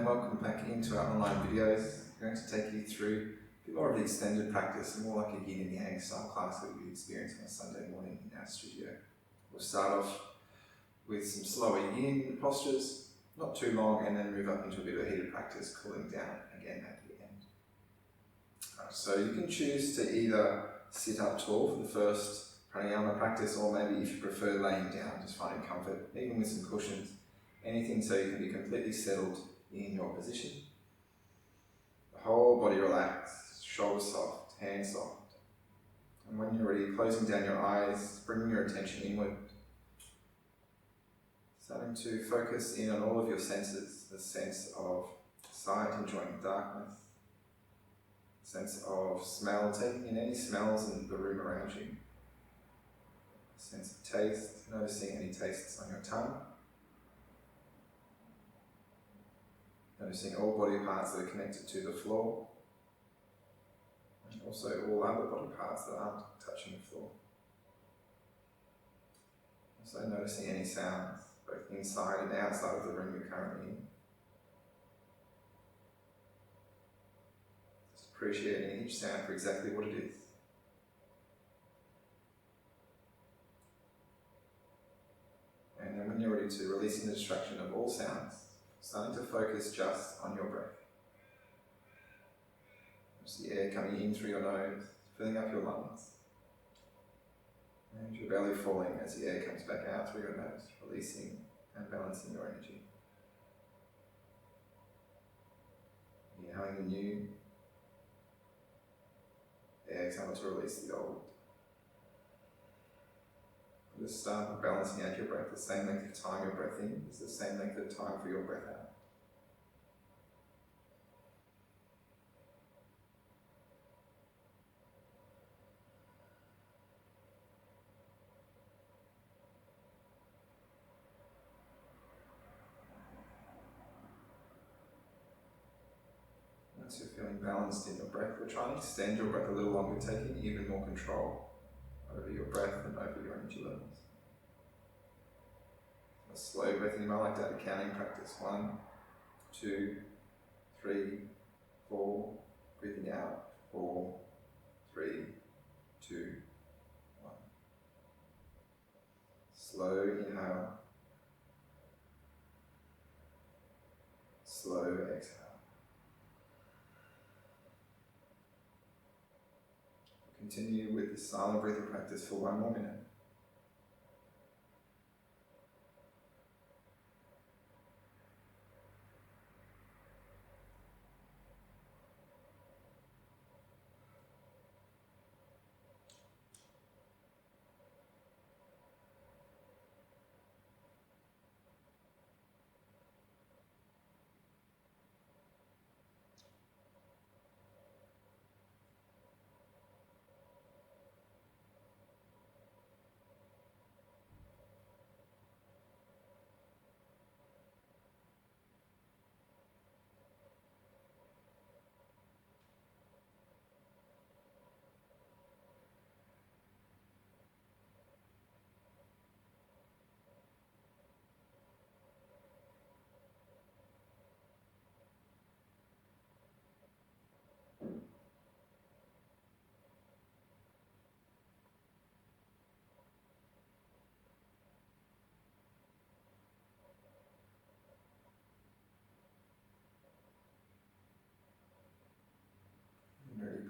welcome back into our online videos. I'm going to take you through a bit more of the extended practice, more like a Yin and Yang style class that we experience on a Sunday morning in our studio. We'll start off with some slower Yin postures, not too long, and then move up into a bit of a heated practice, cooling down again at the end. So you can choose to either sit up tall for the first pranayama practice, or maybe if you prefer laying down, just finding comfort, even with some cushions. Anything so you can be completely settled in your position. The whole body relaxed, shoulders soft, hands soft. And when you're ready, closing down your eyes, bringing your attention inward. Starting to focus in on all of your senses, the sense of sight, enjoying darkness, sense of smell, taking in any smells in the room around you, sense of taste, noticing any tastes on your tongue, noticing all body parts that are connected to the floor, and also all other body parts that aren't touching the floor. Also noticing any sounds, both inside and outside of the room you're currently in. Just appreciating each sound for exactly what it is. And then when you're ready to, releasing the distraction of all sounds, starting to focus just on your breath. Just the air coming in through your nose, filling up your lungs. And your belly falling as the air comes back out through your nose, releasing and balancing your energy. Inhaling the new, exhale to release the old. Just start with balancing out your breath. The same length of time your breath in is the same length of time for your breath out. Once you're feeling balanced in your breath, we'll try and extend your breath a little longer, taking even more control over your breath and over your energy levels. A slow breathing, you might like to add a counting practice. 1, 2, 3, 4, breathing out, 4, 3, 2, 1. Slow inhale, slow exhale. Continue with the silent breathing practice for 1 more minute.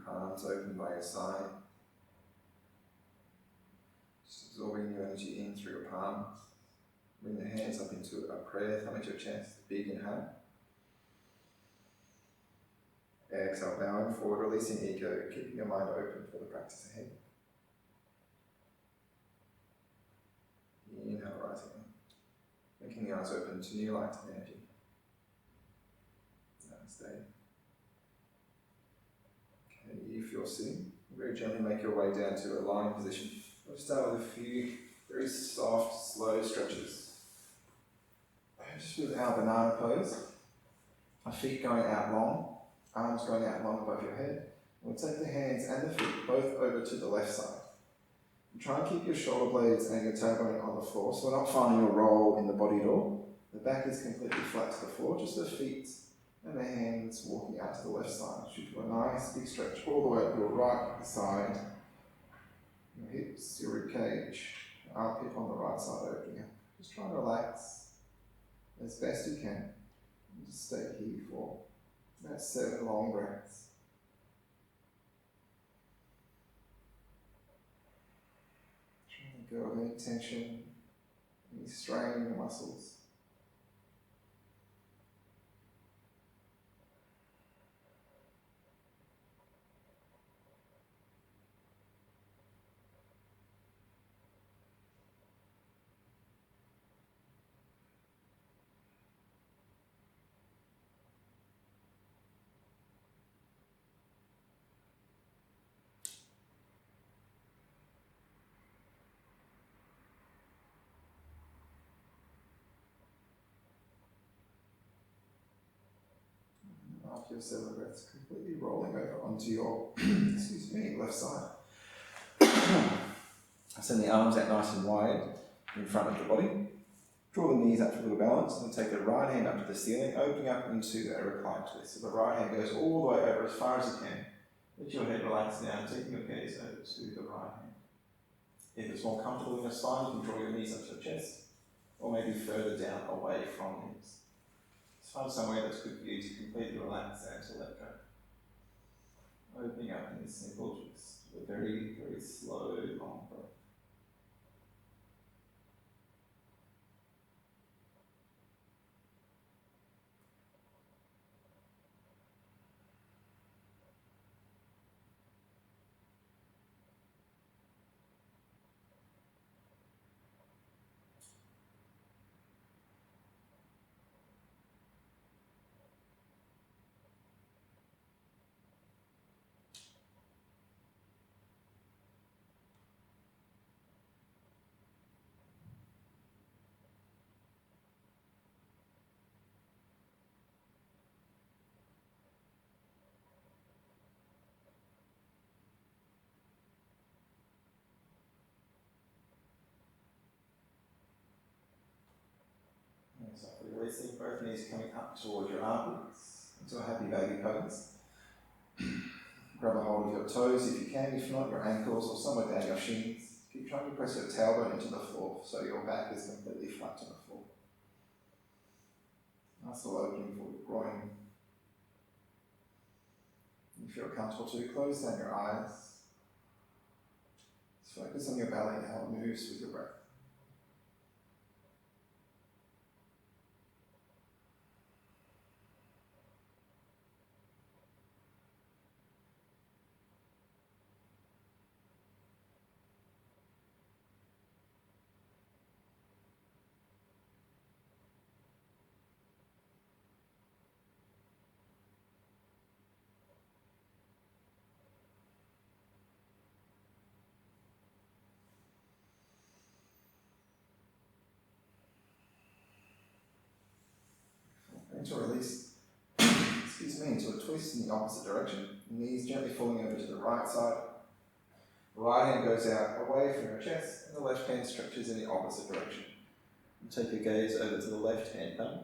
Palms open by your side. Just absorbing your energy in through your palms. Bring the hands up into a prayer, thumb at your chest, big inhale. Exhale, bowing forward, releasing ego, keeping your mind open for the practice ahead. Inhale, rising up. Making the eyes open to new light and energy. Namaste. If you're sitting, very gently make your way down to a lying position. We'll start with a few very soft, slow stretches. Just with our banana pose. Our feet going out long, arms going out long above your head. We'll take the hands and the feet both over to the left side. And try and keep your shoulder blades and your tailbone on the floor, so we're not finding a roll in the body at all. The back is completely flat to the floor, just the feet And the hands walking out to the left side. Should do a nice big stretch all the way up your right side. Your hips, your rib cage, armpit on the right side opening up. Just try and relax as best you can. And just stay here for about 7 long breaths. Try and go with any tension, any strain in the muscles. After your 7 breaths, completely rolling over onto your left side. Send the arms out nice and wide in front of the body. Draw the knees up for a little balance, and take the right hand up to the ceiling, opening up into a recline twist. So the right hand goes all the way over as far as you can. Let your head relax down, taking your gaze over to the right hand. If it's more comfortable in your spine, you can draw your knees up to your chest, or maybe further down away from the hips. Just find somewhere that's good for you to completely relax and to let go. Opening up in this simple twist, a very, very slow, long breath. So releasing both knees coming up towards your armpits into a happy baby pose. Grab a hold of your toes if you can, if not your ankles or somewhere down your shins. Keep trying to press your tailbone into the floor so your back is completely flat to the floor. Nice little opening for your groin. If you're comfortable to, close down your eyes. Just focus on your belly and how it moves with your breath. And to release, into a twist in the opposite direction. Knees gently falling over to the right side. Right hand goes out away from your chest, and the left hand stretches in the opposite direction. And take your gaze over to the left hand thumb.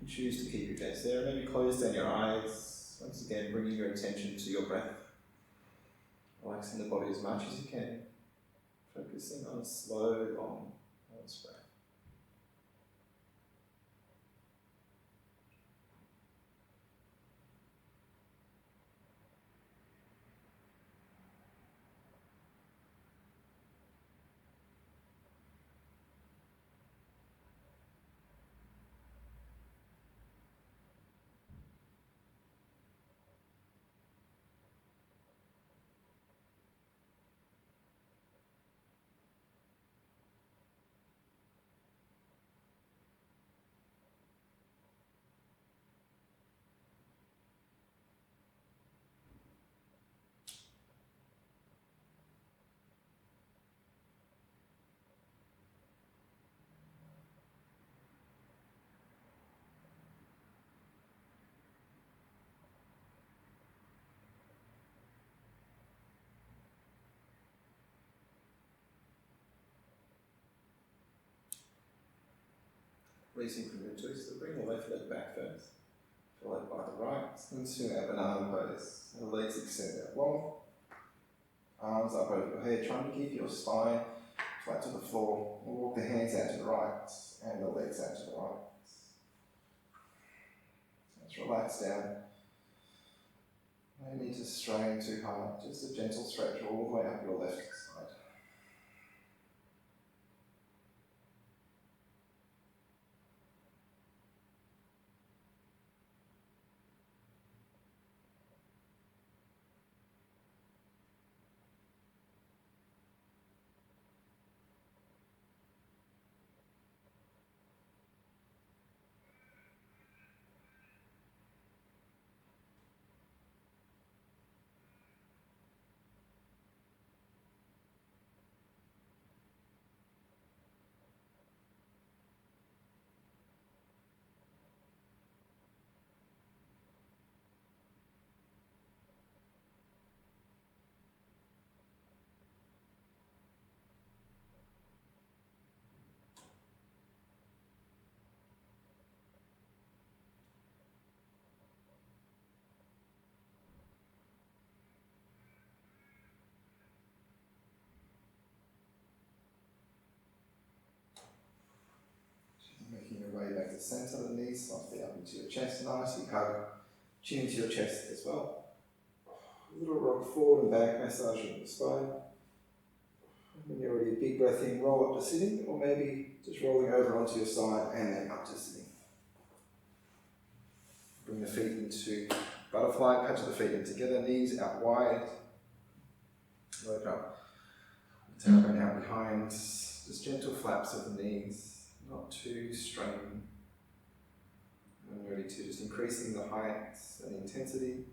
And choose to keep your gaze there. Maybe close down your eyes. Once again, bringing your attention to your breath. Relaxing the body as much as you can. Focusing on a slow, long, pause breath. Releasing from your twist, so bring the left leg back first. Into a banana pose. The legs extend out long. Arms up over your head, trying to keep your spine flat to the floor. And walk the hands out to the right and the legs out to the right. Let's relax down. No need to strain too hard, just a gentle stretch all the way up your left side. Making your way back to centre, the knees softly up into your chest, nicely hug, chin to your chest as well. A little rock forward and back, massaging the spine. When you're ready, a big breath in, roll up to sitting, or maybe just rolling over onto your side and then up to sitting. Bring the feet into butterfly, patch the feet in together, knees out wide. Open up, tailbone out behind, just gentle flaps of the knees, not too straining. When you're ready to, just increasing the height and the intensity.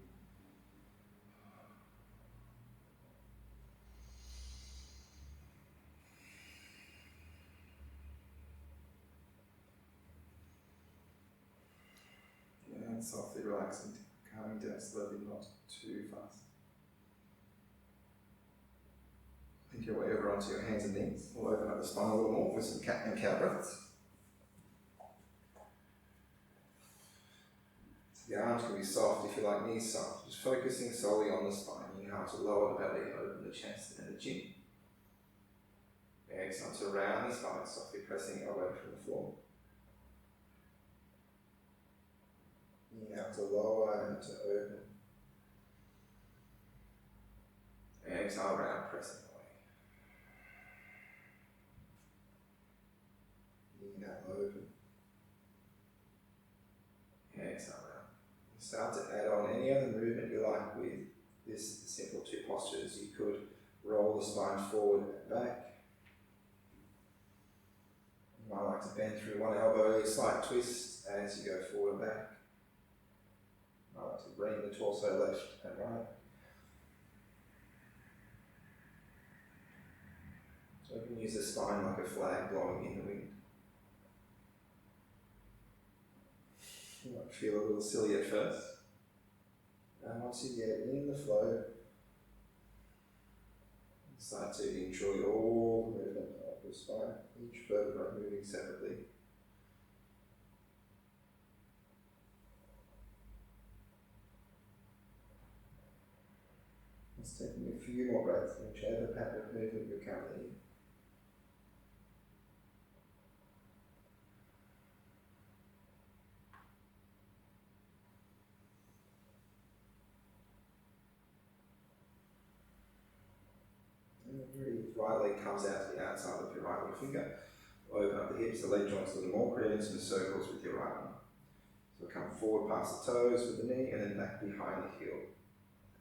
And softly relaxing, calming down slowly, not too fast. Make your way over onto your hands and knees. We'll open up the spine a little more with some cat and cow breaths. So the arms can be soft if you like, knees soft. Just focusing solely on the spine. Inhale to lower the belly, open the chest and the chin. Exhale to round the spine, softly pressing away from the floor. Inhale to lower and to open. Exhale, round, pressing away. Inhale, open. Exhale, round. Start to add on any other movement you like with this simple two postures. You could roll the spine forward and back. You might like to bend through one elbow, slight twist as you go forward and back. You might like to bring the torso left and right. So you can use the spine like a flag blowing in the wind. You might feel a little silly at first. And once you get in the flow, start to enjoy all the movement of the spine, each vertebra moving separately. Just taking a few more breaths in whichever pattern of movement you're currently in. Right leg comes out to the outside of your right leg finger. Open up the hips, the leg joints a little more, creating some circles with your right arm. So come forward past the toes with the knee and then back behind the heel.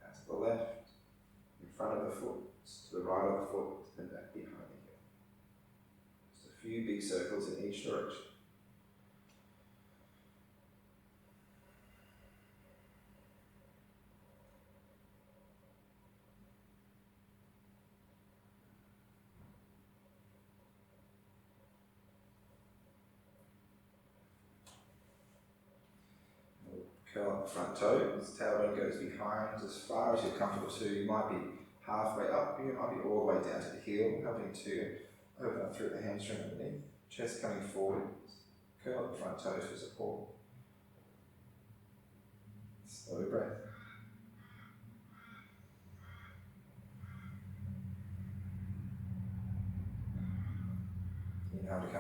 Out to the left, in front of the foot, to the right of the foot, and back behind the heel. Just a few big circles in each direction. Curl up the front toes, tailbone goes behind as far as you're comfortable to. You might be halfway up, you might be all the way down to the heel, helping to open up through the hamstring underneath. Chest coming forward, curl up the front toes for support.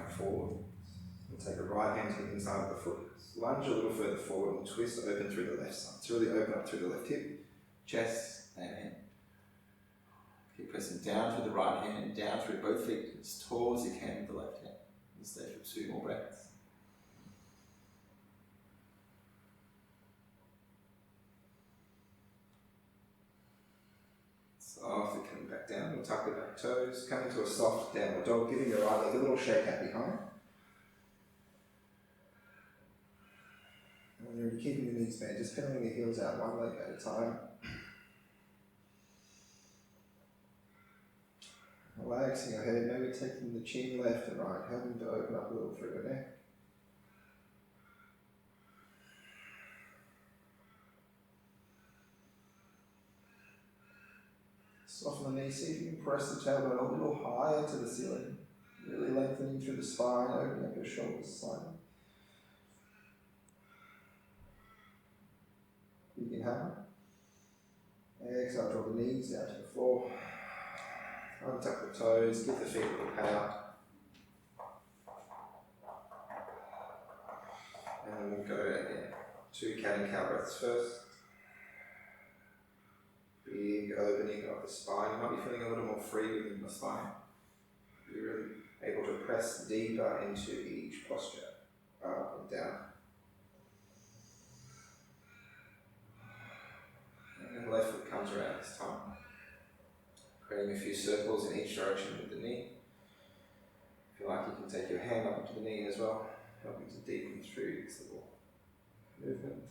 come forward. We'll take the right hand to the inside of the foot, lunge a little further forward and twist open through the left side. So really open up through the left hip, chest and hand. Keep pressing down through the right hand and down through both feet as tall as you can with the left hand. And stay for 2 more breaths. Softly coming back down, we'll tuck the back toes, come into a soft downward dog, giving your right leg a little shake out behind. And when you're keeping the knees bent, just pedaling the heels out one leg at a time. Relaxing your head, maybe taking the chin left and right, helping to open up a little through your neck. Soften the knees, see if you can press the tailbone a little higher to the ceiling. Really lengthening through the spine, opening up your shoulders slightly. You can hammer. Exhale, draw the knees down to the floor. Untuck the toes, give the feet a little pat out. And we'll go again. 2 cat and cow breaths first. Big opening of the spine. You might be feeling a little more free within the spine. You're really able to press deeper into each posture, up and down. And the left foot comes around this time. Creating a few circles in each direction with the knee. If you like, you can take your hand up into the knee as well, helping to deepen through this little movement.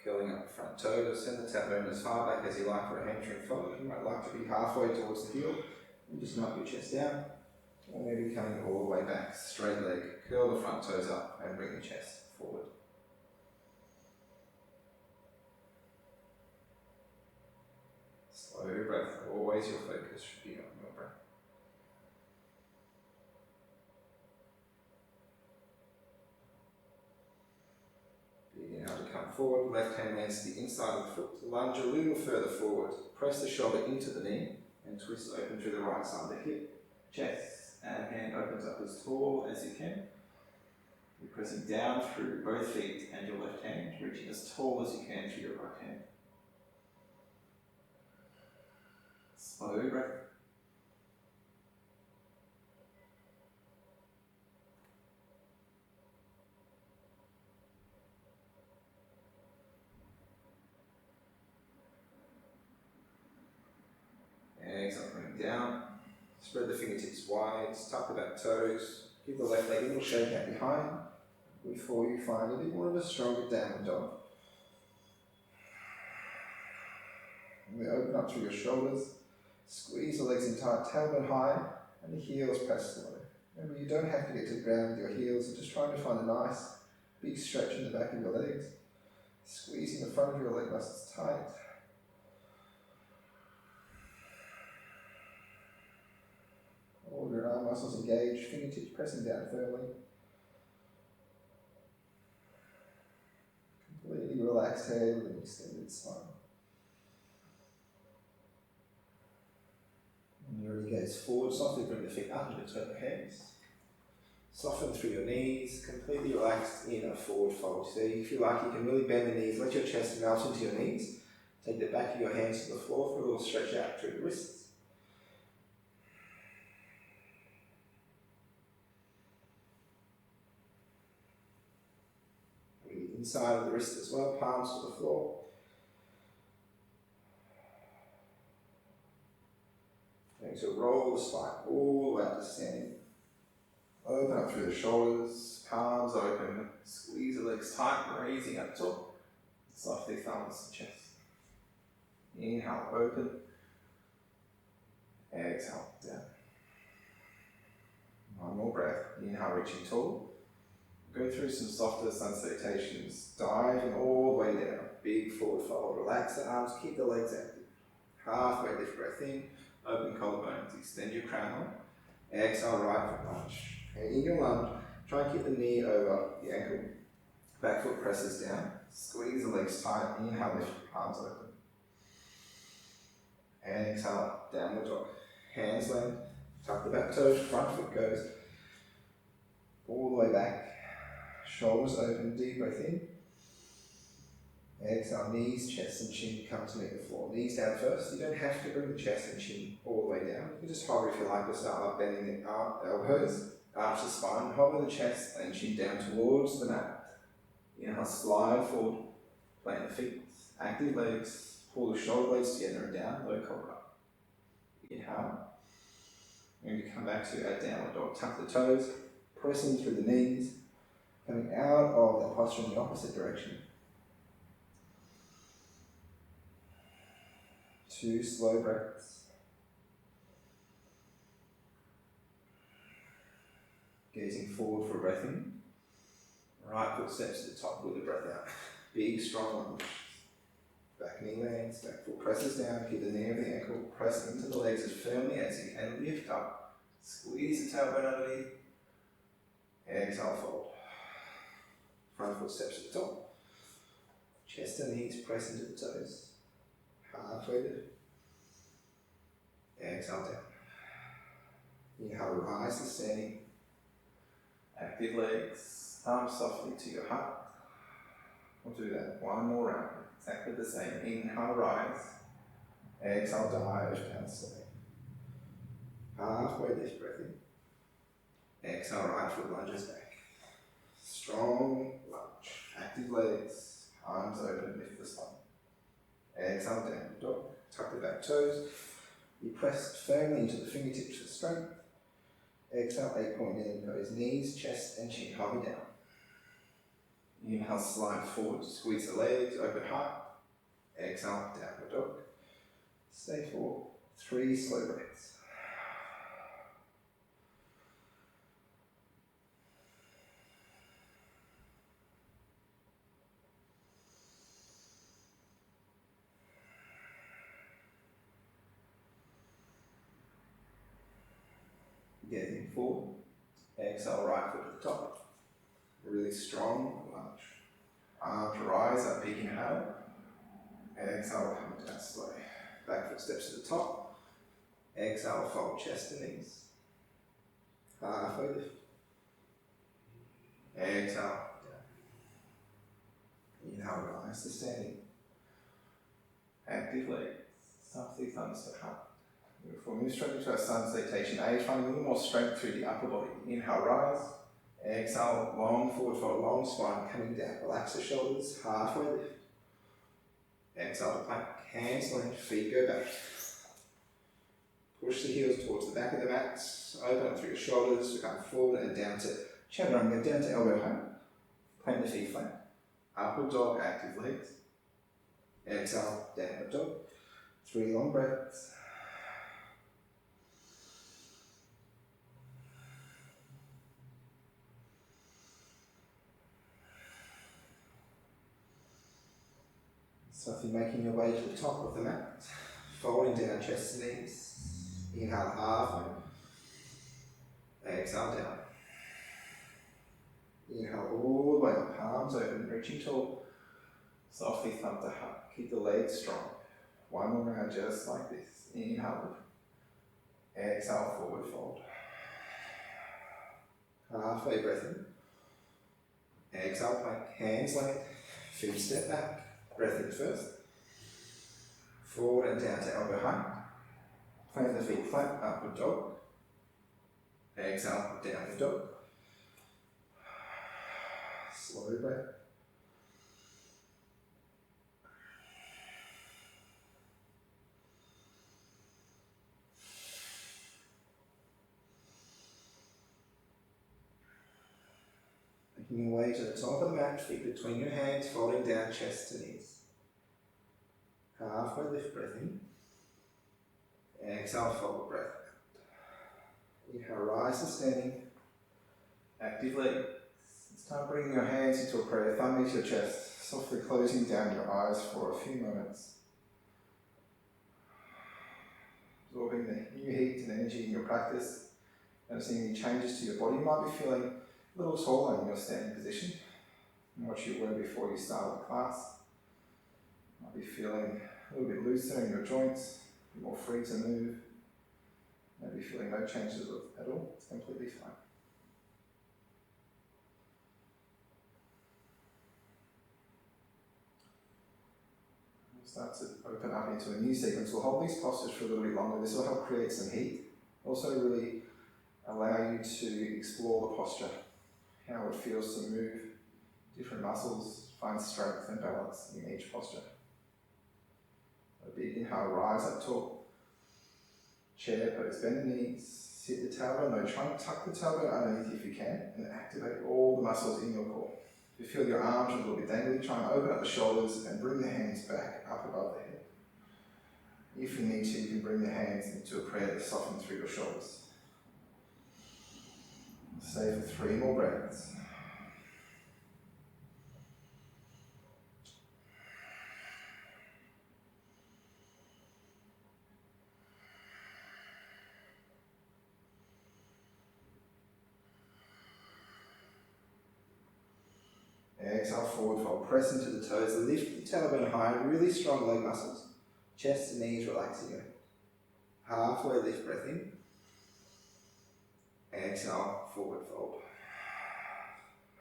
Curling up the front toes, send the tailbone as far back as you like for a hamstring fold. You might like to be halfway towards the heel, and just knock your chest down, or maybe coming all the way back, straight leg, curl the front toes up and bring the chest forward. Slow breath, always your focus should be on your breath. Now to come forward, left hand lands to the inside of the foot, lunge a little further forward, press the shoulder into the knee and twist open through the right side of the hip, chest and hand opens up as tall as you can. You're pressing down through both feet and your left hand, reaching as tall as you can through your right hand. Slow breath. Exhale, bring down. Spread the fingertips wide, tuck the back toes, give the left leg a little shake out behind before you find a bit more of a stronger downward dog. And we open up through your shoulders, squeeze the legs in tight, tailbone high, and the heels press low. Remember, you don't have to get to the ground with your heels, you're just trying to find a nice big stretch in the back of your legs. Squeezing the front of your leg muscles tight. All your arm muscles engaged, fingertips pressing down firmly. Completely relaxed head with an extended spine. And your gaze forward, softly bring the feet up in between the hands. Soften through your knees, completely relaxed in a forward fold. So if you like, you can really bend the knees, let your chest melt into your knees. Take the back of your hands to the floor for a little stretch out through the wrists. Inside of the wrist as well, palms to the floor. Going to roll the spine all the way up to standing. Open up through the shoulders, palms open, squeeze the legs tight, raising up tall. Softly thumbs to chest. Inhale, open. Exhale, down. One more breath. Inhale, reaching tall. Go through some softer sun salutations, diving all the way down, big forward fold, relax the arms, keep the legs active. Halfway lift breath in, open collarbones, extend your crown line, Exhale, right foot lunge. Okay, in your lunge, try and keep the knee over the ankle. Back foot presses down. Squeeze the legs tight. Inhale, lift, arms open. And exhale, downward dog. Hands land. Tuck the back toes, front foot goes all the way back. Shoulders open, deep breath in. Exhale, knees, chest and chin come to meet the floor. Knees down first. You don't have to bring the chest and chin all the way down. You can just hover if you like, or start up bending the elbows, arch the spine, hover the chest and chin down towards the mat. Inhale, slide forward, plant the feet, active legs, pull the shoulder blades together and down, low cobra. Inhale. And you come back to a downward dog. Tuck the toes, pressing through the knees, coming out of that posture in the opposite direction. 2 slow breaths. Gazing forward for a breath in. Right foot steps to the top with a breath out. Big, strong lunge. Back knee lands, back foot presses down, keep the knee of the ankle, press into the legs as firmly as you can, lift up. Squeeze the tailbone underneath. Exhale, fold. Front foot steps to the top. Chest and knees press into the toes. Halfway lift. Exhale down. Inhale, rise to standing. Active legs. Arms softly to your heart. We'll do that one more round. Exactly the same. Inhale, rise. Exhale, dive down slowly. Halfway lift, breath in. Exhale, right foot lunges back. Strong lunge. Active legs. Arms open, lift the spine. Exhale, down dog. Tuck the back toes. You press firmly into the fingertips for strength. Exhale, 8-point kneeling pose. Knees, chest and chin hover down. Inhale, slide forward, squeeze the legs, open heart. Exhale, downward dog. Stay for 3 slow breaths. Getting forward. Exhale, right foot at the top. Really strong lunge. Arms rise up, big inhale. Exhale, come down slowly. Back foot steps to the top. Exhale, fold chest and knees. Halfway lift. Exhale, down. Inhale, rise to standing. Active legs. Softly thumbs to heart. We'll move straight into our sun salutation. Find a little more strength through the upper body. Inhale, rise. Exhale, long forward fold, long spine coming down. Relax the shoulders, halfway lift. Exhale to plank. Hands length, feet go back. Push the heels towards the back of the mat. Open up through your shoulders, come forward and down to chaturanga, down to elbow height. Plant the feet flat. Upward dog, active legs. Exhale, downward dog. 3 long breaths. So if you're making your way to the top of the mat, folding down chest and knees. Inhale, halfway. Exhale, down. Inhale all the way up, palms open, reaching tall. Softly thumb to heart. Keep the legs strong. One more round just like this. Inhale, exhale, forward fold. Halfway breath in. Exhale, plank. Hands length. Feet step back. Breath in first. Forward and down to elbow height. Plant the feet flat, upward dog. Exhale, downward dog. Slow breath. Making your way to the top of the mat, feet between your hands, folding down chest to knees. Halfway lift, breath in. Exhale, forward breath out. Inhale, rise to standing. Active legs. It's time bringing your hands into a prayer, thumb into your chest, softly closing down your eyes for a few moments. Absorbing the new heat and energy in your practice. Noticing any changes to your body. You might be feeling a little taller in your standing position than what you were before you started the class. You might be feeling a little bit looser in your joints, a bit more free to move. Maybe feeling no changes at all. It's completely fine. We'll start to open up into a new sequence. We'll hold these postures for a little bit longer. This will help create some heat. Also really allow you to explore the posture, how it feels to move different muscles, find strength and balance in each posture. A big inhale, rise up tall. Chair pose, bend the knees, sit the tailbone low, try and tuck the tailbone underneath if you can, and activate all the muscles in your core. If you feel your arms are a little bit dangly, try and open up the shoulders and bring the hands back up above the head. If you need to, you can bring the hands into a prayer to soften through your shoulders. Stay for 3 more breaths. Exhale, forward fold, press into the toes, lift the tailbone high, really strong leg muscles, chest and knees relaxing. Halfway lift, breath in. Exhale, forward fold.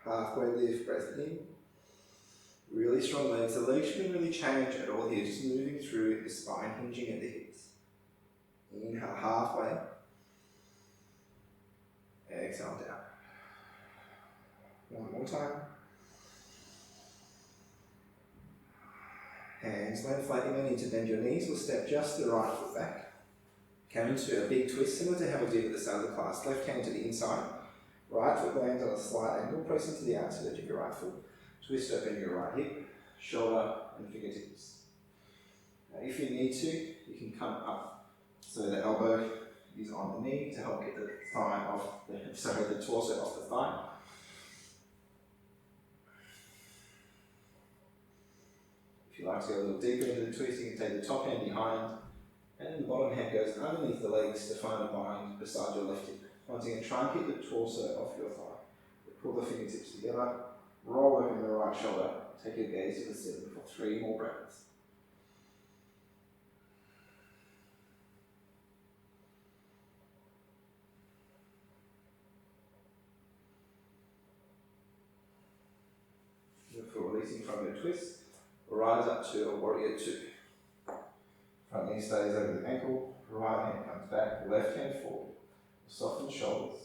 Halfway lift, breath in. Really strong legs. The legs shouldn't really change at all here, just moving through the spine, hinging at the hips. Inhale, halfway. Exhale, down. One more time. Hands length flat, you don't need to bend your knees. We'll step just the right foot back. Come into a big twist, similar to how we did at the start of the class. Left hand to the inside. Right foot lands on a slight angle, press into the outside edge of your right foot. Twist open your right hip, shoulder and fingertips. Now, if you need to, you can come up so the elbow is on the knee to help get the thigh off, the torso off the thigh. If you like to go a little deeper into the twist, you can take the top hand behind and the bottom hand goes underneath the legs to find a bind beside your left hip. Once again, try and keep the torso off your thigh. Pull the fingertips together, roll over the right shoulder, take your gaze to the ceiling for 3 more breaths. Before releasing from your twist, rise up to a warrior 2. Front knee stays over the ankle, right hand comes back, left hand forward. Soften shoulders.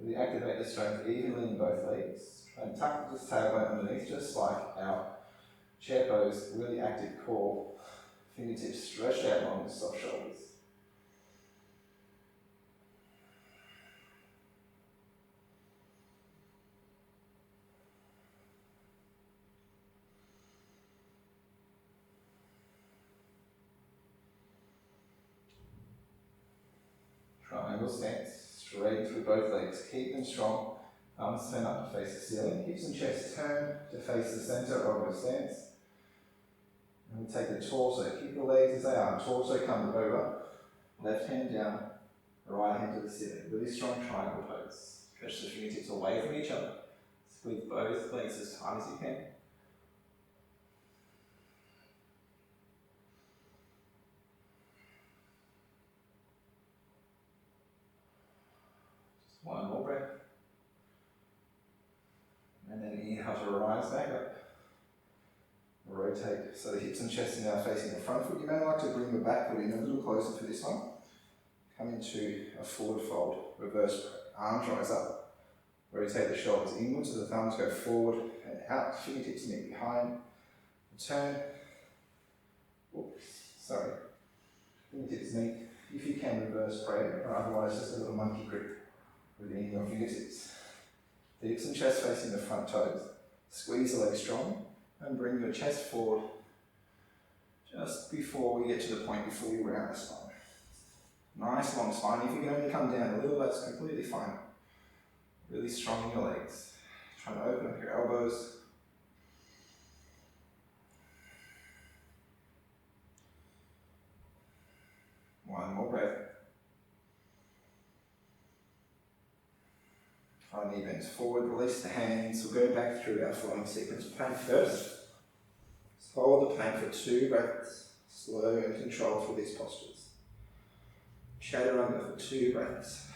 Really activate the strength evenly in both legs. Try and tuck the tailbone underneath, just like our chair pose. Really active core. Fingertips stretched out along the soft shoulders. Triangle stance, straight through both legs. Keep them strong. Arms turn up to face the ceiling. Hips and chest turn to face the center of your stance. And we take the torso. Keep the legs as they are. Torso comes over. Left hand down. Right hand to the ceiling. Really strong triangle pose. Stretch the fingertips away from each other. Squeeze both legs as tight as you can. One more breath. And then inhale to rise back up. Rotate so the hips and chest are now facing the front foot. You may like to bring the back foot in a little closer for this one. Come into a forward fold, reverse arms rise up. Rotate the shoulders inward so the thumbs go forward and out. Fingertips meet behind. Turn. Oops, sorry. Fingertips meet. If you can, reverse prayer, or otherwise just a little monkey grip within your fingertips. The hips and chest facing the front toes. Squeeze the legs strong and bring your chest forward just before we get to the point before you round the spine. Nice long spine. If you can only come down a little, that's completely fine. Really strong in your legs. Try to open up your elbows. One more breath. Front knee bends forward, release the hands. We'll go back through our flowing sequence. Plank first. Just hold the plank for 2 breaths. Slow and control through these postures. Chaturanga for 2 breaths.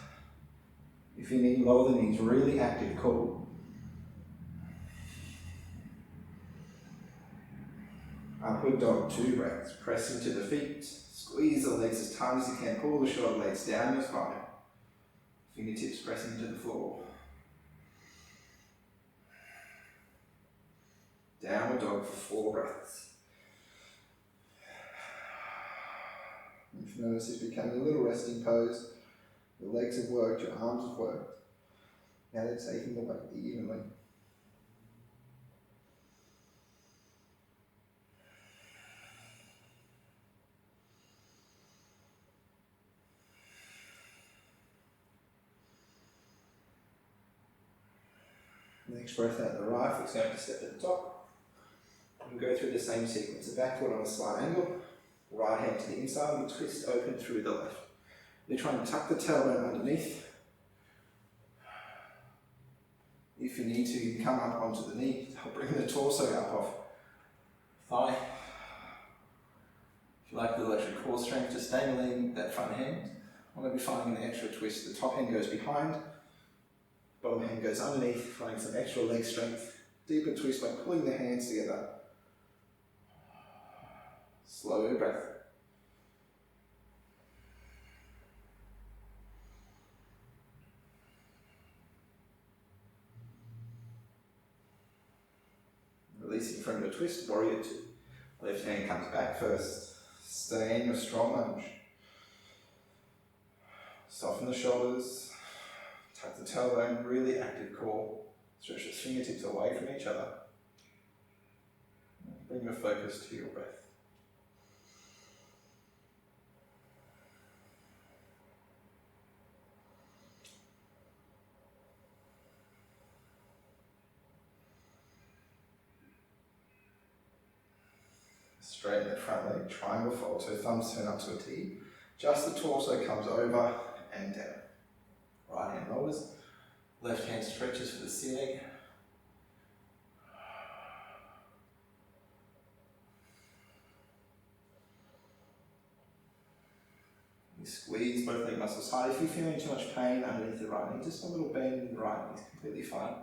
If you need, lower the knees, really active core. Upward dog, 2 breaths. Press into the feet. Squeeze the legs as tight as you can. Pull the shoulder blades down your spine. Fingertips pressing into the floor. Downward dog for 4 breaths. If you notice it's becoming a little resting pose, your legs have worked, your arms have worked. Now they're taking the weight evenly. Next breath out the right foot's going to step at the top. And go through the same sequence. The back foot on a slight angle, right hand to the inside, and twist open through the left. You're trying to tuck the tailbone underneath. If you need to, you can come up onto the knee. I'll bring the torso up off thigh. If you like a little extra core strength, just dangling that front hand. I'm going to be finding an extra twist. The top hand goes behind, bottom hand goes underneath, finding some extra leg strength. Deeper twist by pulling the hands together. Slow breath. Releasing from your twist, warrior 2. Left hand comes back first. Stay in your strong lunge. Soften the shoulders. Tuck the tailbone, really active core. Stretch the fingertips away from each other. Bring your focus to your breath. Straighten the front leg, triangle fold, so thumbs turn up to a T. Just the torso comes over and down. Right hand lowers, left hand stretches for the ceiling. You squeeze both leg muscles tight. If you're feeling too much pain underneath the right knee, just a little bend in the right knee is completely fine.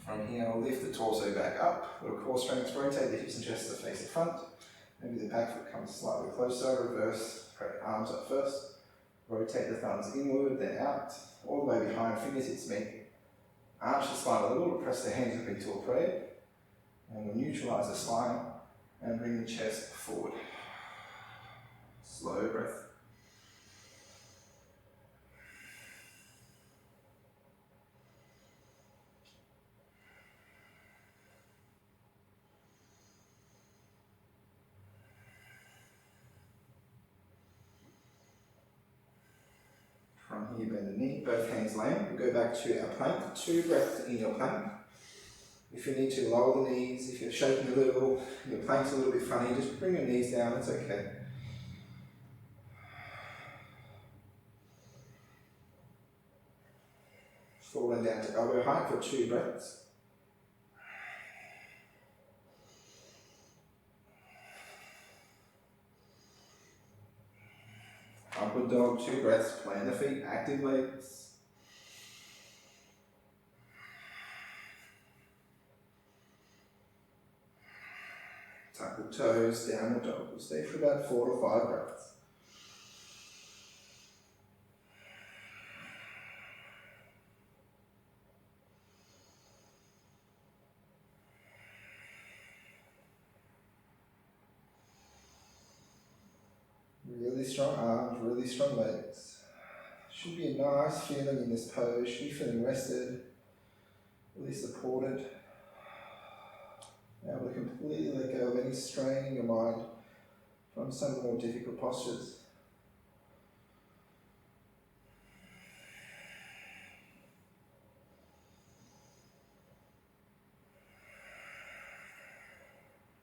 From here, I'll lift the torso back up, little core strength, rotate the hips and chests to face the front. Maybe the back foot comes slightly closer, reverse, put the arms up first. Rotate the thumbs inward, then out, all the way behind, fingertips meet. Arch the spine a little, press the hands up into a prayer. And we'll neutralize the spine and bring the chest forward. Slow breath. From here, bend the knee, both hands land. We'll go back to our plank. 2 breaths in your plank. If you need to, lower the knees. If you're shaking a little, your plank's a little bit funny, just bring your knees down, it's okay. Falling down to elbow height for 2 breaths. Upward dog, 2 breaths, plant the feet, active legs. Tuck the toes, downward dog. We'll stay for about 4 to 5 breaths. Really strong arms, really strong legs. Should be a nice feeling in this pose. Should be feeling rested, really supported. Able to completely let go of any strain in your mind from some of the more difficult postures.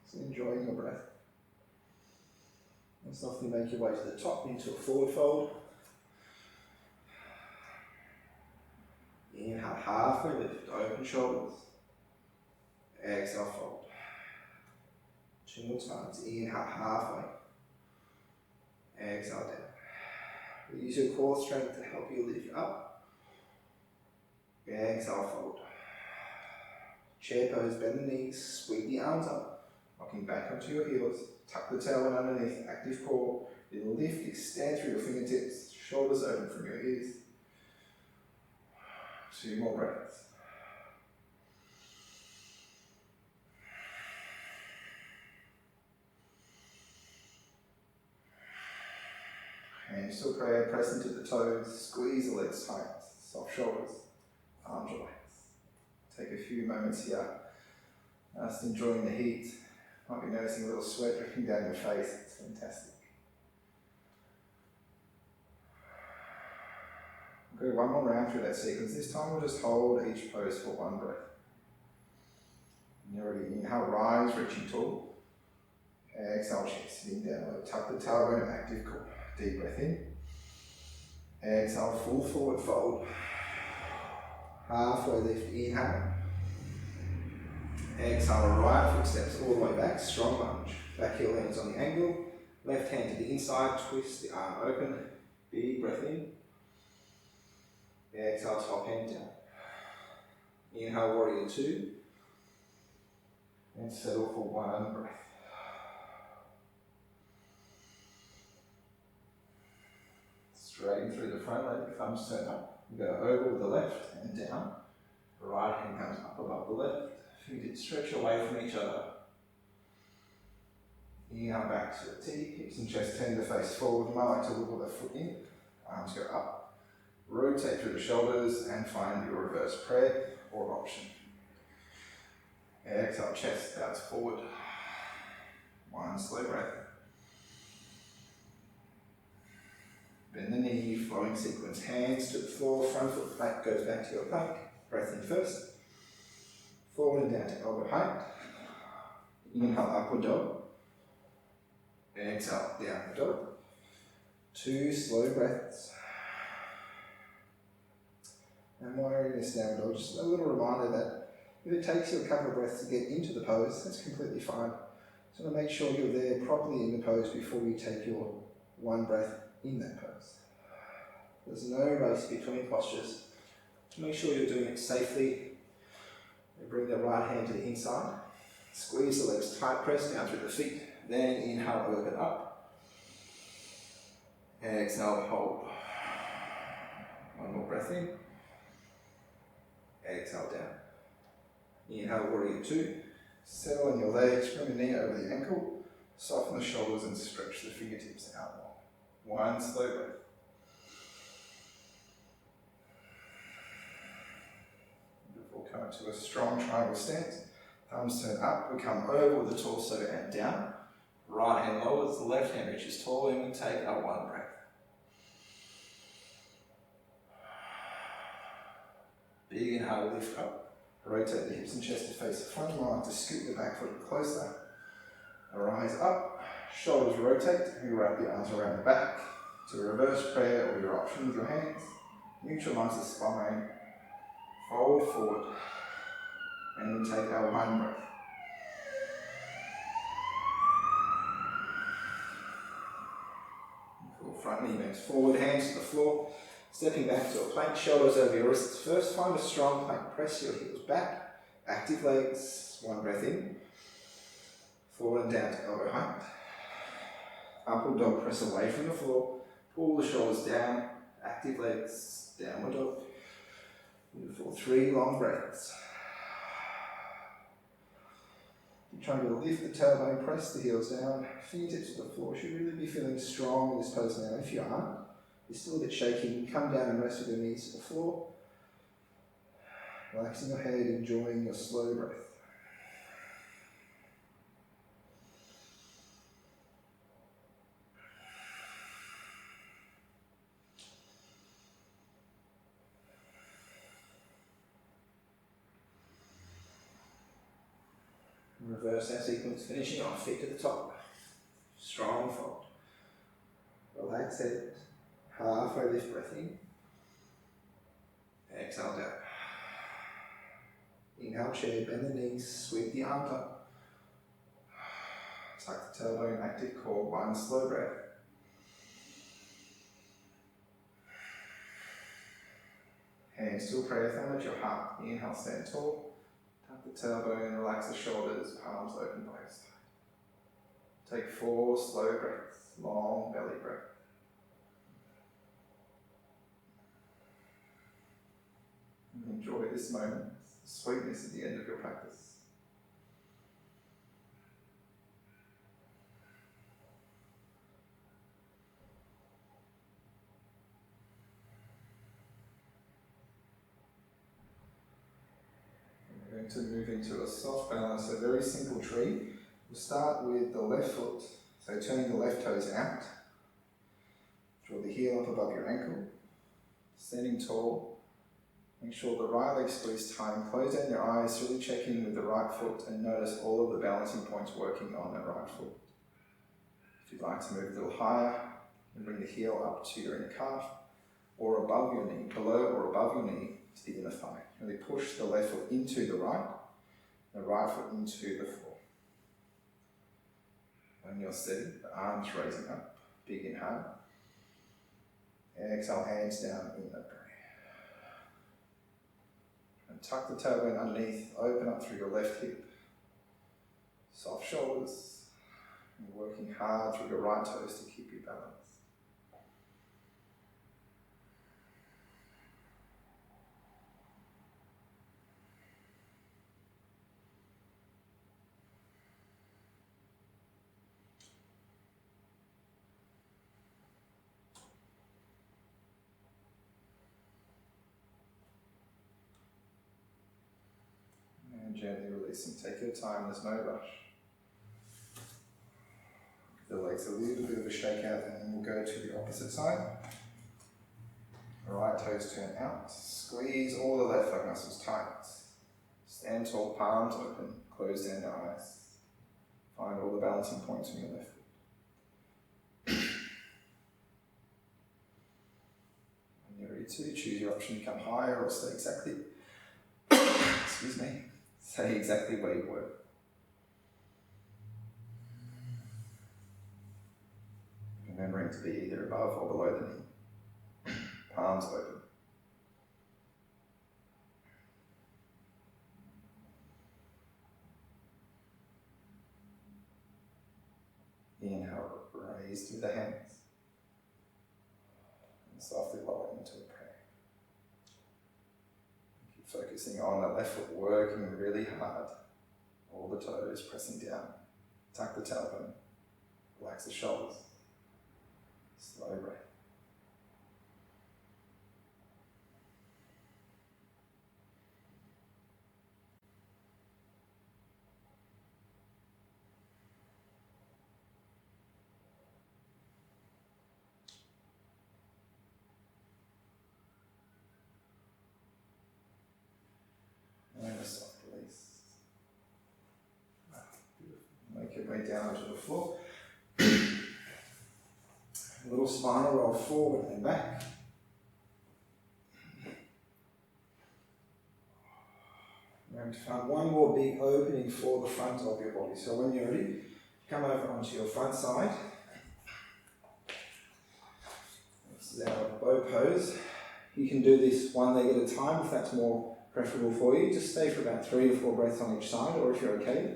So enjoying your breath. And softly make your way to the top into a forward fold. Inhale, halfway lift, open shoulders. Exhale, fold. 2 more times. Inhale, halfway. Exhale, down. Use your core strength to help you lift up. Exhale, fold. Chair pose, bend the knees, sweep the arms up, rocking back onto your heels. Tuck the tailbone underneath, active core. Then lift, extend through your fingertips, shoulders open from your ears. 2 more breaths. Hands to prayer, press into the toes, squeeze the legs tight, soft shoulders, arms relax. Take a few moments here, just enjoying the heat. Might be noticing a little sweat dripping down your face, it's fantastic. We'll go one more round through that sequence. This time we'll just hold each pose for 1 breath. And you're ready. Inhale, rise, reaching tall. Exhale, chest sitting down low. Tuck the tailbone, active core. Deep breath in. Exhale, full forward fold. Halfway lift, inhale. Exhale, right foot steps all the way back, strong lunge. Back heel lands on the angle. Left hand to the inside, twist the arm open. Big breath in. Exhale, top hand down. Inhale, warrior 2. And settle for 1 breath. Straighten through the front leg, thumbs turn up. We go over with the left and down. The right hand comes up above the left. Fingertips stretch away from each other. Inhale back to a T, hips and chest tend to face forward. You might like to wiggle the foot in. Arms go up. Rotate through the shoulders and find your reverse prayer or option. Exhale, chest bows forward. 1 slow breath. Bend the knee, flowing sequence. Hands to the floor, front foot back goes back to your plank. Breath in first. Forward and down to elbow height. Inhale, upward dog. Exhale, downward dog. 2 slow breaths. And while you're in this downward dog, just a little reminder that if it takes you a couple of breaths to get into the pose, that's completely fine. So to make sure you're there properly in the pose before you take your 1 breath in that pose. There's no race between postures. Make sure you're doing it safely. And bring the right hand to the inside. Squeeze the legs tight, press down through the feet. Then inhale, open up. Exhale, hold. 1 more breath in. Exhale, down. Inhale, warrior 2. Settle on your legs, bring the knee over the ankle. Soften the shoulders and stretch the fingertips out long. 1 slow breath. We'll come to a strong triangle stance. Thumbs turn up, we come over with the torso and down. Right hand lowers, the left hand reaches tall, and we take our 1 breath. Big inhale, lift up. Rotate the hips and chest to face the front. You might like to scoot the back foot closer. Arise up, shoulders rotate, and you wrap the arms around the back. To reverse prayer or your option with your hands. Neutralize the spine. Fold forward. And then take our 1 breath. Front knee bends forward, hands to the floor. Stepping back to a plank, shoulders over your wrists. First, find a strong plank. Press your heels back. Active legs. 1 breath in. Forward and down to elbow height. Upward dog, press away from the floor. Pull the shoulders down. Active legs. Downward dog. Beautiful. 3 long breaths. You're trying to lift the tailbone, press the heels down. Fingertips to the floor. Should really be feeling strong in this pose now. If you aren't, you're still a bit shaky, you can come down and rest with your knees to the floor. Relaxing your head, enjoying your slow breath. Reverse our sequence, finishing off, feet to the top. Strong fold. Relax it. Halfway lift, breath in. Exhale down. Inhale, chair, bend the knees, sweep the arms up. Tuck the tailbone, active core, one slow breath. Hands still prayer thumb at your heart. Inhale, stand tall. Tuck the tailbone, relax the shoulders, palms open by your side. Take 4 slow breaths, long belly breath. And enjoy this moment, the sweetness at the end of your practice. We're going to move into a soft balance, a very simple tree. We'll start with the left foot, so turning the left toes out. Draw the heel up above your ankle. Standing tall. Make sure the right leg squeezed tight and close down your eyes, really check in with the right foot and notice all of the balancing points working on that right foot. If you'd like to move a little higher, and bring the heel up to your inner calf or above your knee, below or above your knee to the inner thigh. Really push the left foot into the right foot into the floor. When you're steady, the arms raising up, big inhale. Exhale, hands down in the prayer. And tuck the tailbone underneath, open up through your left hip. Soft shoulders. And working hard through your right toes to keep you balanced. And gently releasing. Take your time, there's no rush. The legs a little bit of a shake out, and then we'll go to the opposite side. Right toes turn out. Squeeze all the left leg muscles tight. Stand tall, palms open. Close down your eyes. Find all the balancing points in your left foot. When you're ready to, choose your option to come higher or stay exactly, stay exactly where you were. Remembering to be either above or below the knee. Palms open. Inhale, raise through the hands. And softly lower into a prayer. Keep focusing on the left foot, working really hard. All the toes pressing down. Tuck the tailbone. Relax the shoulders. Slow breath. And a soft release. Beautiful. Make your way down to the floor. A little spinal roll forward and back. We're going to find one more big opening for the front of your body. So when you're ready, come over onto your front side. This is our bow pose. You can do this one leg at a time if that's more preferable for you. Just stay for about 3 or 4 breaths on each side, or if you're okay,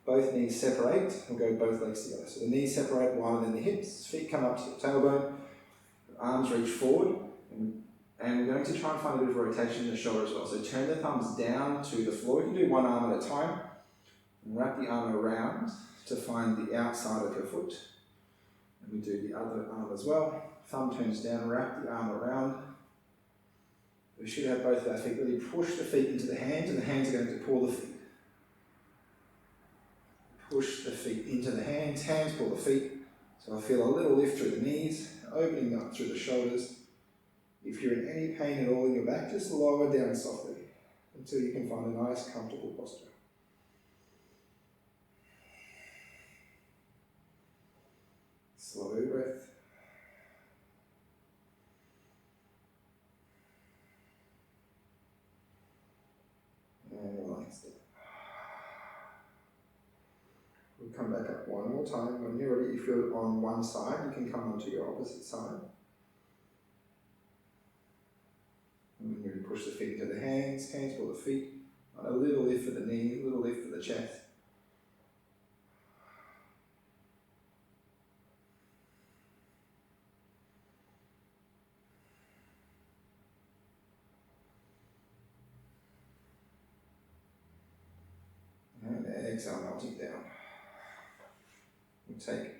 both knees separate. We'll go both legs together. So the knees separate, one and then the hips. Feet come up to the tailbone. Arms reach forward. And we're going to try and find a bit of rotation in the shoulder as well. So turn the thumbs down to the floor. You can do one arm at a time. And wrap the arm around to find the outside of your foot. And we do the other arm as well. Thumb turns down, wrap the arm around. We should have both of our feet. Really push the feet into the hands, and the hands are going to pull the feet. Push the feet into the hands pull the feet. So I feel a little lift through the knees, opening up through the shoulders. If you're in any pain at all in your back, just lower down softly until you can find a nice, comfortable posture. Slow breath. Come back up one more time. When you're ready, if you're on one side, you can come onto your opposite side. And when you're ready, push the feet into the hands for the feet. A little lift for the knees, a little lift for the chest. And exhale, melting down. We'll take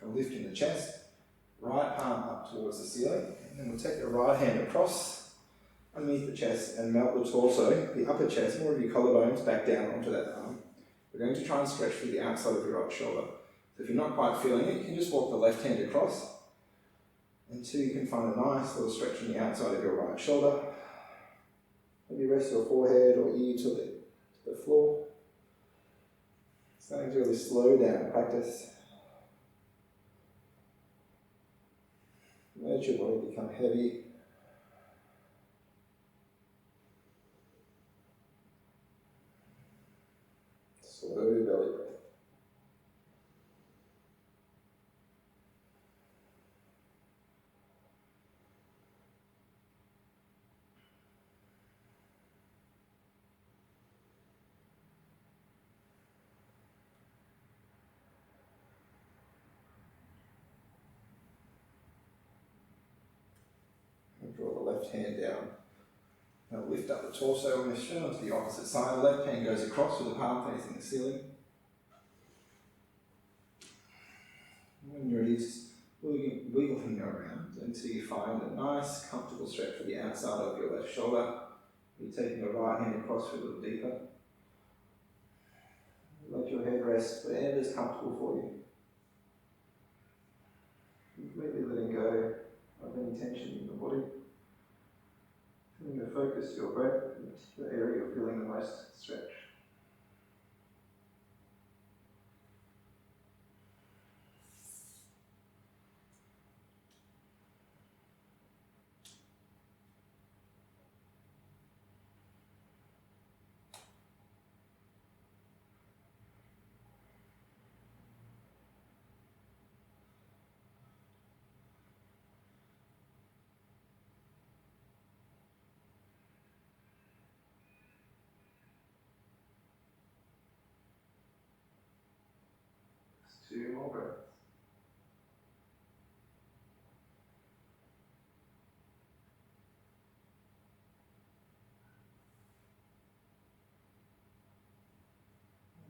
a lift in the chest, right palm up towards the ceiling, and then we'll take the right hand across underneath the chest and melt the torso, the upper chest, more of your collarbones back down onto that arm. We're going to try and stretch through the outside of your right shoulder. So if you're not quite feeling it, you can just walk the left hand across until you can find a nice little stretch on the outside of your right shoulder. Maybe rest your forehead or ear to the floor. Starting to really slow down practice. Let your body become heavy. Slow belly breath. And draw the left hand down. Now lift up the torso on the shin onto the opposite side. The left hand goes across with the palm facing the ceiling. When you're ready, just wiggling around until you find a nice, comfortable stretch for the outside of your left shoulder. You're taking the right hand across for a little deeper. Let your head rest wherever is comfortable for you. Completely letting go of any tension in the body. Feeling the focus, your breath, in the particular area you're feeling the most stretch. Just 2 more breaths.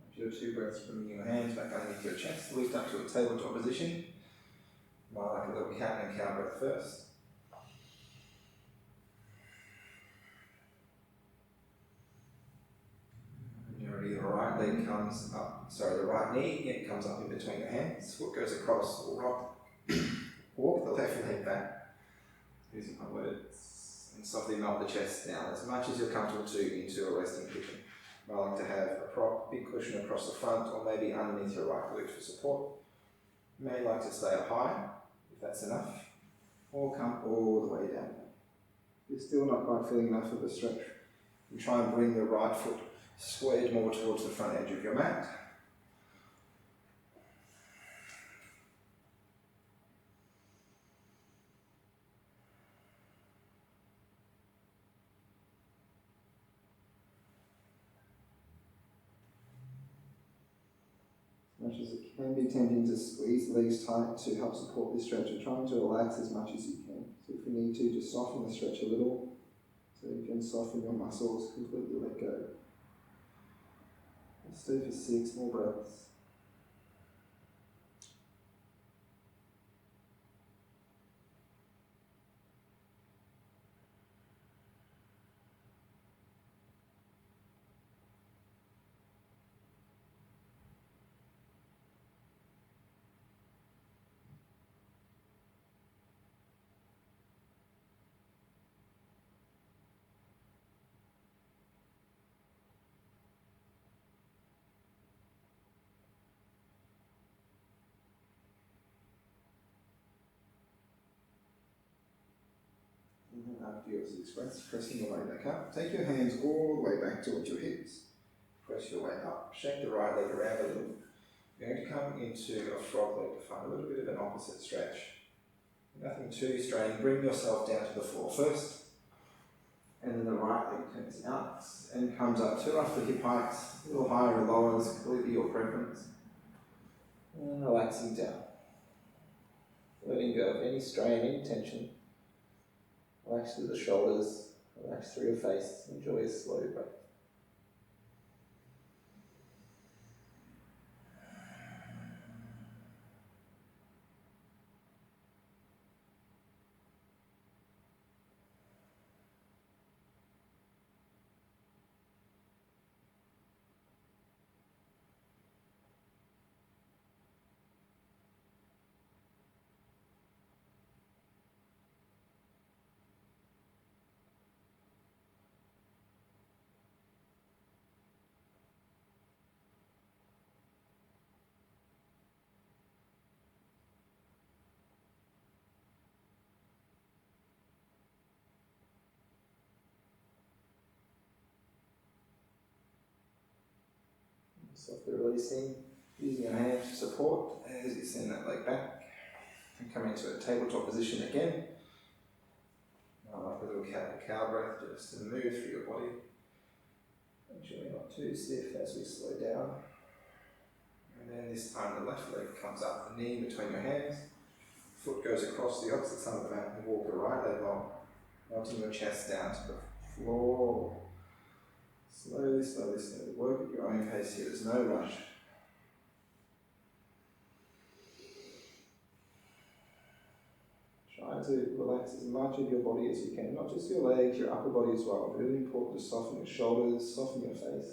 After 2 breaths, bringing your hands back underneath your chest, lift up to a tabletop position. Might like a little cat and cow breath first. When you're ready, the right leg comes up, the right knee comes up in between your hands, foot goes across, walk the left leg back, using my words, and softly melt the chest down as much as you're comfortable to into a resting cushion. I like to have a big cushion across the front or maybe underneath your right glute for support. You may like to stay up high, if that's enough, or come all the way down. If you're still not quite feeling enough of a stretch, you try and bring the right foot squared more towards the front edge of your mat. As much as it can be tempting to squeeze the legs tight to help support this stretch, you're trying to relax as much as you can. So if you need to, just soften the stretch a little so you can soften your muscles, completely let go. Let's do for 6 more breaths. And then after your 6 breaths, pressing your way back up. Take your hands all the way back towards your hips. Press your way up. Shake the right leg around a little. You're going to come into a frog leg to find a little bit of an opposite stretch. Nothing too strained. Bring yourself down to the floor first. And then the right leg turns out and comes up to roughly hip height, a little higher or lower, is completely your preference. And relaxing down. Letting go of any strain, any tension. Relax through the shoulders, relax through your face. Enjoy a slow breath. Softly releasing, using your hand to support as you send that leg back. And come into a tabletop position again. Like a little cow breath, just to move through your body. Make sure you're not too stiff as we slow down. And then this time the left leg comes up, the knee between your hands. Foot goes across the opposite side of the mat and walk the right leg long, melting your chest down to the floor. Slowly, slowly, slowly. Work at your own pace here, there's no rush. Try to relax as much of your body as you can, not just your legs, your upper body as well. Really important to soften your shoulders, soften your face.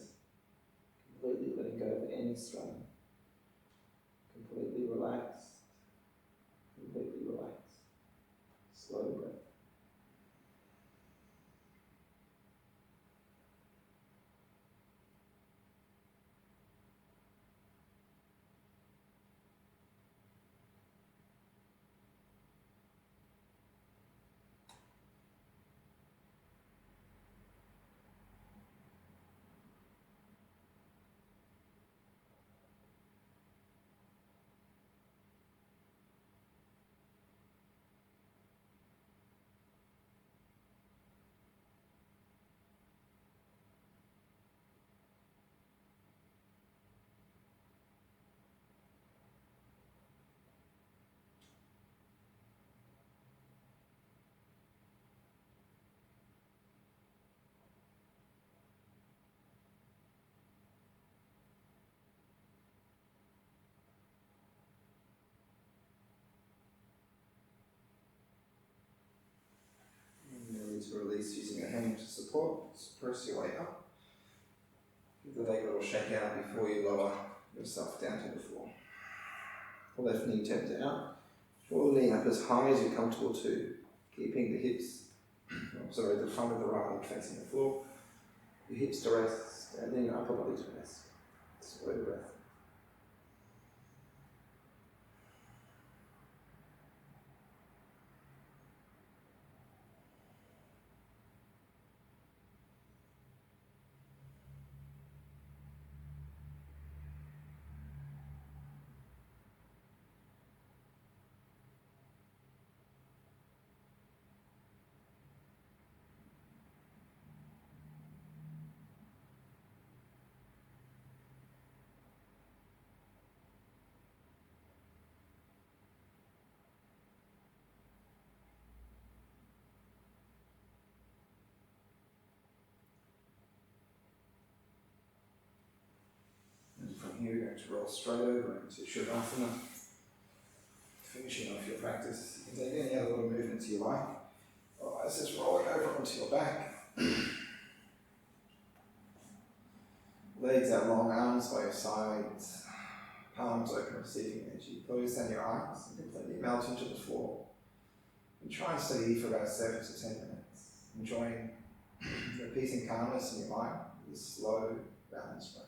Completely letting go of any strain. Completely relaxed. Completely relaxed. Slow breath. To release using your hand to support, just press your way up. Give the leg a little shake out before you lower yourself down to the floor. The left knee turns out. Draw the knee up as high as you're comfortable to, keeping the hips, the front of the right leg facing the floor. Your hips to rest, and then your upper body to rest. Slow breath. From here, we're going to roll straight over into Shavasana, finishing off your practice. You can take any other little movements you like. Otherwise, just rolling over onto your back. Legs out long, arms by your sides, palms open, receiving energy. Close down your eyes and completely melt into the floor. And try and stay here for about 7 to 10 minutes, enjoying the peace and calmness in your mind with a slow, balanced breath.